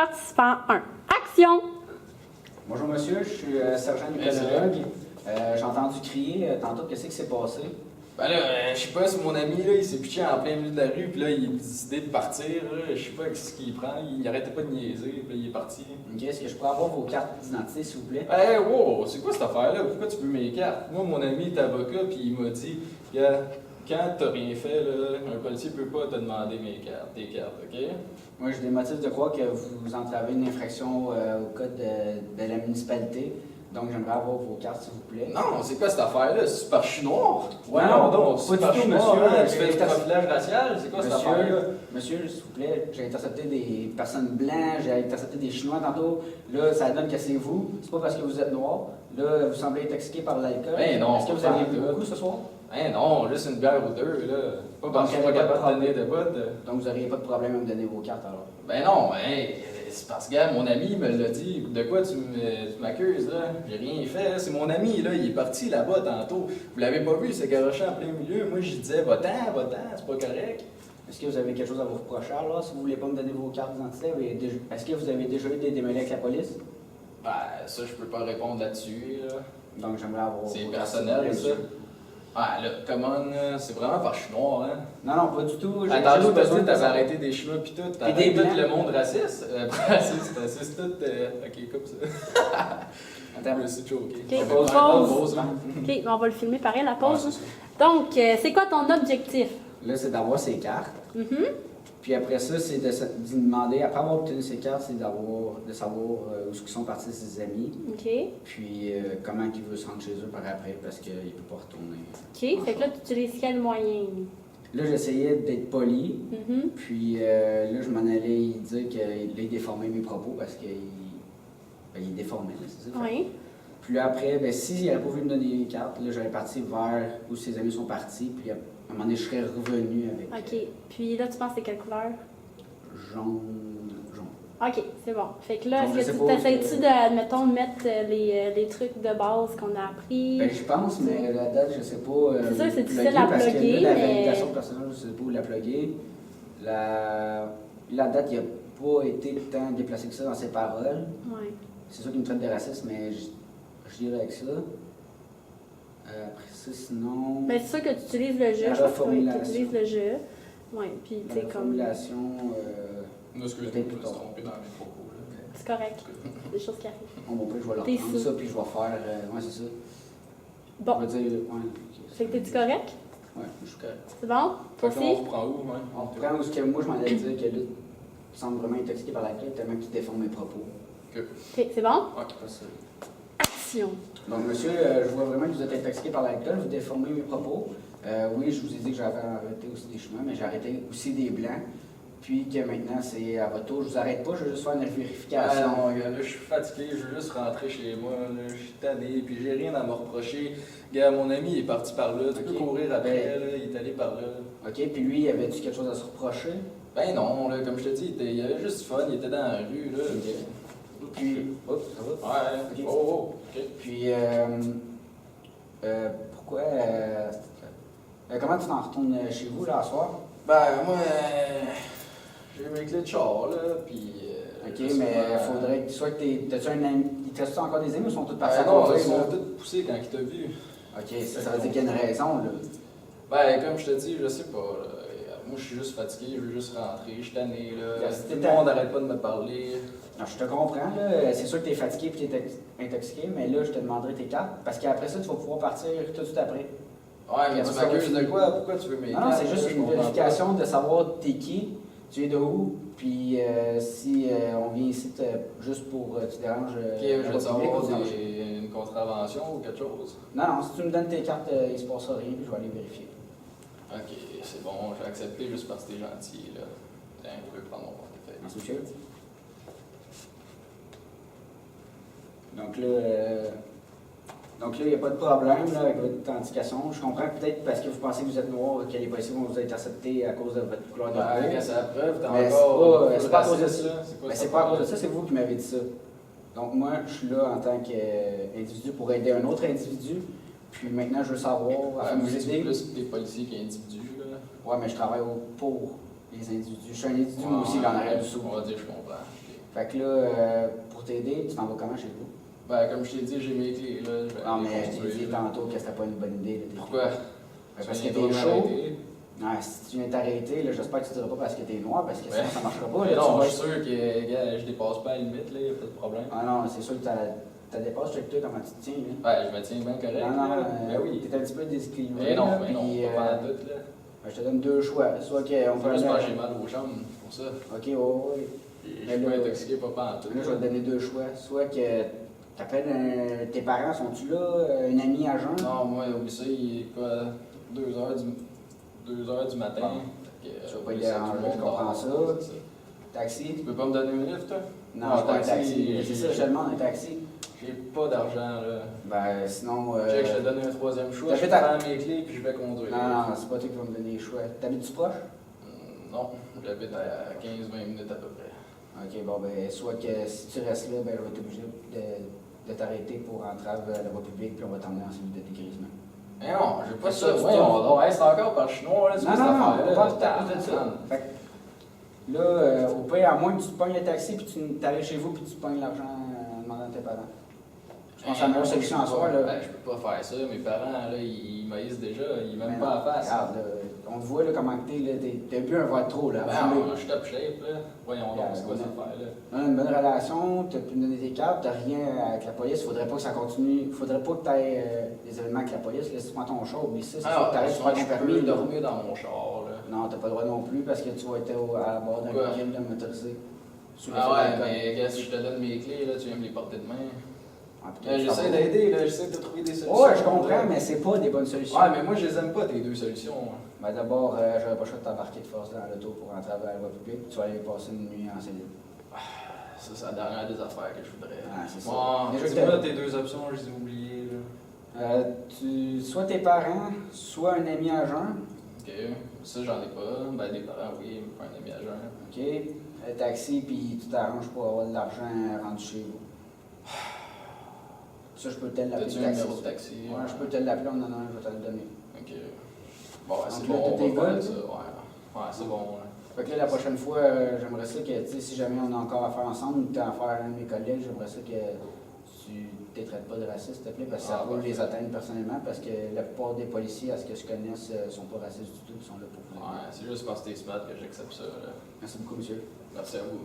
Participant 1. Action! Bonjour monsieur, je suis sergent mycologue. J'ai entendu crier tantôt, qu'est-ce qui s'est passé? Ben là, je sais pas, c'est mon ami, là, il s'est pitché en plein milieu de la rue, puis là, il a décidé de partir, là. Je sais pas ce qu'il prend, il arrêtait pas de niaiser, puis là, il est parti. Ok, est-ce que je pourrais avoir vos cartes d'identité, s'il vous plaît? Hey, wow, c'est quoi cette affaire-là? Pourquoi tu veux mes cartes? Moi, mon ami est avocat, puis il m'a dit, gars, quand t'as rien fait, là, un policier peut pas te demander tes cartes, ok? Moi, j'ai des motifs de croire que vous entravez une infraction au code de la municipalité. Donc, j'aimerais avoir vos cartes, s'il vous plaît. Non, c'est quoi cette affaire-là? C'est parce que je suis noir? Ouais, non, non, c'est pas parce du que je tout, suis noir, monsieur. hein? Tu fais du profilage racial? C'est quoi cette affaire-là? Monsieur, s'il vous plaît, j'ai intercepté des personnes blanches, j'ai intercepté des Chinois tantôt. Là, ça donne que c'est vous. C'est pas parce que vous êtes noir. Là, vous semblez intoxiqué par l'alcool. Ben non, est-ce que vous avez bu beaucoup ce soir? Hein, non, juste une bière ou deux, là. Pas parce que je suis pas capable de donner de bottes. Donc, vous n'auriez pas de problème à me donner vos cartes, alors? Ben non, ben, c'est parce que, gars, mon ami me l'a dit. De quoi tu m'accuses, là? J'ai rien fait, c'est mon ami, là, il est parti là-bas tantôt. Vous l'avez pas vu, il s'est garoché en plein milieu. Moi, je disais, va-t'en, c'est pas correct. Est-ce que vous avez quelque chose à vous reprocher, alors, si vous voulez pas me donner vos cartes d'identité? Est-ce que vous avez déjà eu des démêlés avec la police? Ben, ça, je peux pas répondre là-dessus, là. Donc, j'aimerais avoir... C'est personnel, ça. Ah, là, come on, c'est vraiment parce que je suis noir, hein? Non, pas du tout. Tantôt, t'avais arrêté des Chinois pis tout. T'as des tout Blancs. le monde raciste. Raciste, tout. Ok, comme ça. Attends, Je me suis choqué. Ok, On va faire une pause. pause, hein? OK, on va le filmer pareil, la Ouais, pause. c'est ça. Donc, c'est quoi ton objectif? là, c'est d'avoir ces cartes. Mhm. Puis après ça, c'est de demander, après avoir obtenu ces cartes, c'est de savoir où sont partis ses amis. OK. Puis comment il veut se rendre chez eux par après, parce qu'il ne peut pas retourner. OK. Fait que là, tu utilises quel moyen? Là, j'essayais d'être poli. Mhm. Puis là, je m'en allais dire qu'il déformait mes propos parce qu'il il déformait, là, c'est ça? Oui. Puis là, après, ben, s'il n'avait pas voulu me donner les cartes, là, j'aurais parti vers où ses amis sont partis. Puis à un moment donné, je serais revenu avec OK. Puis là, tu penses que c'est quelle couleur? jaune. OK, c'est bon. Fait que là, Donc, je est-ce sais que pas, tu essaies-tu de, admettons, de mettre les trucs de base qu'on a appris? Ben, je pense, mais la date, je sais pas. C'est sûr que c'est difficile plugger, à parce que plugger, là, la mais- validation personnelle, je sais pas où la plugger. La date, il n'a pas été tant déplacé que ça dans ses paroles. Oui. C'est sûr qu'il me traite de raciste, mais je dirais avec ça. Après ça, sinon. Mais c'est sûr que tu utilises le jeu. La Je pense que oui, tu reformulation. utilises le jeu. Oui, puis tu sais, la comme. formulation. Non, excuse-moi, je me suis trompé dans mes propos, là. C'est correct. C'est des choses qui arrivent. Bon, peut je vais leur T'es prendre sous. ça, puis je vais faire. Ouais, c'est ça. Bon. On va dire. Ouais, ok. Fait que t'es-tu correct? Ouais, je suis correct. C'est bon? Toi Fait qu'on aussi? reprend où, hein? On reprend où ce que moi, je m'en allais dire que là, il semble vraiment intoxiqué par la clé, tellement qu'il déforme mes propos. OK, c'est bon? Ok. Pas ça. Action. Donc, monsieur, je vois vraiment que vous êtes intoxiqué par l'alcool, vous déformez mes propos. Oui, je vous ai dit que j'avais arrêté aussi des chemins, mais j'ai arrêté aussi des blancs. Puis que maintenant, c'est à votre tour. Je vous arrête pas, je veux juste faire une Ah vérification. non, gars, là, je suis fatigué, je veux juste rentrer chez moi, là, je suis tanné, puis j'ai rien à me reprocher. Gars, mon ami il est parti par là, tu peux Ok. courir après, là, il est allé par là. OK, puis lui, avait-tu quelque chose à se reprocher? Ben non, là, comme je te dis, il avait juste du fun, il était dans la rue, là. Puis, oups, ça va? Ouais, Ok. oh, ok. Puis, pourquoi... comment tu t'en retournes chez vous, là, à soir? Ben, moi, j'ai mes clés de char, là, puis... OK, mais il faudrait que... Soit que t'as-tu un ami... Il te reste encore des amis ou sont tous partis à Ben non, conduire, ils m'ont là? tous poussé quand il t'a vu. OK, ça veut dire qu'il y a une raison, là. Ben, comme je te dis, je sais pas, là. Moi, je suis juste fatigué, je veux juste rentrer, je suis tanné, là. Yes, Tout le monde n'arrête pas de me parler. Non, je te comprends, là. C'est sûr que tu es fatigué et tu es intoxiqué, mais là, je te demanderai tes cartes. Parce qu'après ça, tu vas pouvoir partir tout de suite après. Ouais, mais tu m'accuses de quoi? Pourquoi tu veux mes Non, non, cartes, c'est juste là? Je une comprends vérification de savoir t'es qui, tu es de où, puis si on vient ici juste pour tu déranges. pas. Ok, je veux savoir ou une contravention ou quelque chose. Non, non, si tu me donnes tes cartes, il se passera rien, puis je vais aller vérifier. Ok, c'est bon, je vais accepter juste parce que t'es gentil, là. Tiens, je vais prendre mon portefeuille. Merci, monsieur. Donc là, il n'y a pas de problème là, avec votre authentification. Je comprends peut-être parce que vous pensez que vous êtes noir, que les policiers vont vous intercepter à cause de votre couleur de peau. Ben, quand c'est la preuve, t'as Mais encore. c'est pas à cause de raciste, ça. là. C'est quoi Mais cette c'est pas à cause de affaire-là? ça, c'est vous qui m'avez dit ça. Donc moi, je suis là en tant qu'individu pour aider un autre individu. Puis maintenant, je veux savoir, afin de Moi, vous je dis aider. plus des policiers qu'individus, là. Ouais, mais je travaille pour les individus. Je suis un individu, moi aussi, dans l'arrière du sous. On va dire, je comprends. Ok. Fait que là, pour t'aider, tu t'en vas comment chez vous? Ben, comme je t'ai dit, j'ai mes clés, là. Je vais Non, les mais je construire, t'ai dit là. tantôt que c'était pas une bonne idée. Là, Pourquoi? Parce Tu que viendras t'es chaud. m'arrêter. Non, si tu viens t'arrêter, là, j'espère que tu diras pas parce que t'es noir, parce que sinon Ouais. ça marchera pas. Mais Là, non, tu vas je suis sûr que, gars, je dépasse pas la limite, là, y a pas de problème. Ah non, c'est sûr que t'as dépassé, check toi comment tu te tiens. Là. Ouais, je me tiens bien correct, Non, non, là. Ben oui. t'es un petit peu déséquilibré. Mais non, là, mais non, puis, pas tout, là. je te donne deux choix. Soit qu'on C'est peut juste aller. parce que j'ai mal aux jambes, pour ça. Ok, ouais. Et je Mais suis pas là, intoxiqué, pas en tout. Là, je vais te donner deux choix. Soit que t'appelles tes parents, sont-tu là? Un ami à jeun? Non, moi, oublie ça, il est quoi, 2 heures du matin. Bon. Fait que, Tu vas pas oublie y déranger, tout le monde je comprends dort, ça. c'est ça. Taxi? Tu peux pas me donner une livre, toi? Non, Ah, je suis pas un taxi, taxi. C'est ça, je te demande un taxi. J'ai pas d'argent, là. Ben, sinon. Check, je te donne un troisième choix, je t'habites prends mes clés puis je vais conduire. Non, non, c'est pas toi qui vas me donner les choix. T'habites-tu proche? Non, j'habite à 15-20 minutes à peu près. Ok, bon, ben, soit que si tu restes là, ben, je vais être obligé de t'arrêter pour entrave à la voie publique, puis on va t'emmener en cellule de dégrisement. Mais non, j'ai pas C'est ça. ça, Ouais, ouais, c'est encore par chinois, là, c'est Non, quoi cette non, non, affaire-là? pas tout à fait ça. Fait que là, au pire, à moins que tu te pognes le taxi, puis tu t'arrives chez vous, puis tu te pognes l'argent en demandant à tes parents. Je pense que c'est la meilleure solution en soi, là. Ben, je peux pas faire ça. Mes parents, là, ils maïsent déjà, ils Mais m'aiment non, pas à la face. Regarde, là, on te voit là, comment t'es, là, t'as bu un verre de trop, là. Ben, fumé. je suis top shape, là. Voyons donc, c'est quoi Ouais. cette affaire-là? On a une bonne relation, tu as pu me donner des cartes, tu rien avec la police, faudrait pas que ça continue, faudrait pas que tu aies des événements avec la police, laisse-moi ton char, oublie ça, c'est sûr que tu arrêtes de faire ton je permis. peux là. dormir dans mon char, là. Non, t'as pas le droit non plus parce que tu vas être à bord d'un Pourquoi? véhicule de motorisé. Sous Ah ouais, l'effet d'alcool. mais gars, si je te donne mes clés, là, tu viens me les porter demain. Ah, peut-être J'essaie ça va. d'aider, là, j'essaie de trouver des solutions. Ouais, je comprends, là. mais c'est pas des bonnes solutions. Ouais, mais moi, je les aime pas, tes deux solutions. Ben d'abord, j'aurais pas le choix de t'embarquer de force dans l'auto pour entrer à la voie publique, tu vas aller passer une nuit en cellule. Ça, c'est la dernière des affaires que je voudrais. Ah, c'est ça. Bon, Déjà que dis-moi tes deux options, je les ai oubliées, là. Soit tes parents, soit un ami à jeun. Ok, ça, j'en ai pas. Ben, des parents, oui, mais pas un ami à jeun. OK. Un taxi, puis tu t'arranges pour avoir de l'argent rendu chez vous. Ça, je peux te l'appeler. T'as-tu un numéro de taxi? Ouais, je peux te l'appeler, on en a un, je vais te le donner. Ok. Bon, ouais, c'est Donc, bon, là, on tout est va faire good? ça. Ouais, c'est bon. Là. Fait que là, la prochaine fois, j'aimerais ça que, tu sais, si jamais on a encore affaire ensemble, ou que tu as affaire à un de mes collègues, j'aimerais ça que tu ne traites pas de raciste, s'il te plaît, parce que ça peut les atteindre personnellement, parce que la plupart des policiers, à ce que je connaisse, sont pas racistes du tout, ils sont là pour vous aider. Ouais, c'est juste parce que t'es smart que j'accepte ça. Là. Merci beaucoup, monsieur. Merci à vous.